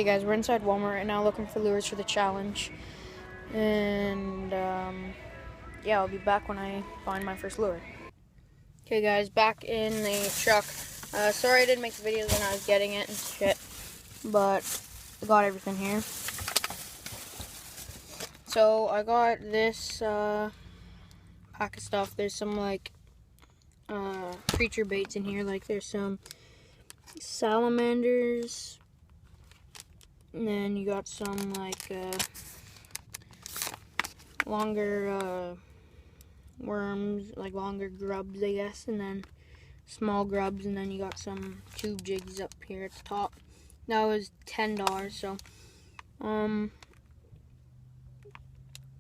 Okay guys, we're inside Walmart right now looking for lures for the challenge. And yeah, I'll be back when I find my first lure. Okay guys, back in the truck. Sorry I didn't make the videos when I was getting it and shit, but I got everything here. So I got this pack of stuff. There's some like creature baits in here. Like there's some salamanders, and then you got some like longer worms, like longer grubs, I guess, and then small grubs, and then you got some tube jigs up here at the top. That was $10, so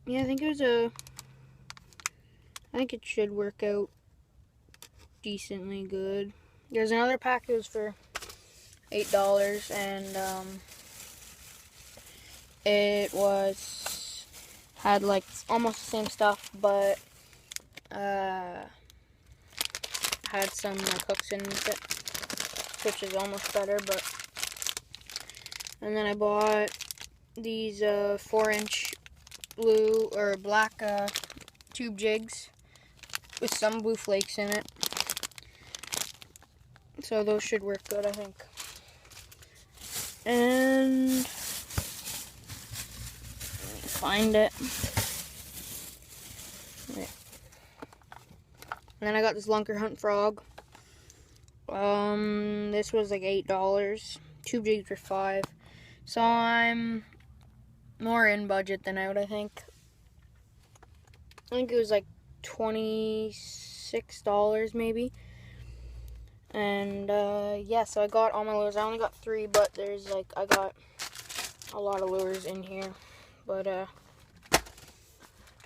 yeah, I think it should work out decently good. There's another pack that was for $8, and it had like almost the same stuff, but had some like hooks in it, which is almost better. But and then I bought these 4-inch blue or black tube jigs with some blue flakes in it, so those should work good, I think. And let me find it. And then I got this Lunker Hunt Frog. This was like $8. Tube jigs were $5. So I'm more in budget than out, I think. I think it was like $26 maybe. And yeah, so I got all my lures. I only got 3, but I got a lot of lures in here. But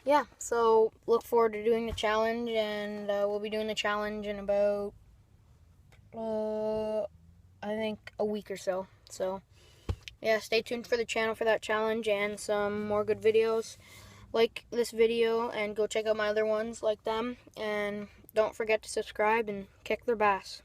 yeah, so look forward to doing the challenge, and we'll be doing the challenge in about I think a week or so. So yeah, stay tuned for the channel for that challenge and some more good videos. Like this video and go check out my other ones like them, and don't forget to subscribe and kick their bass.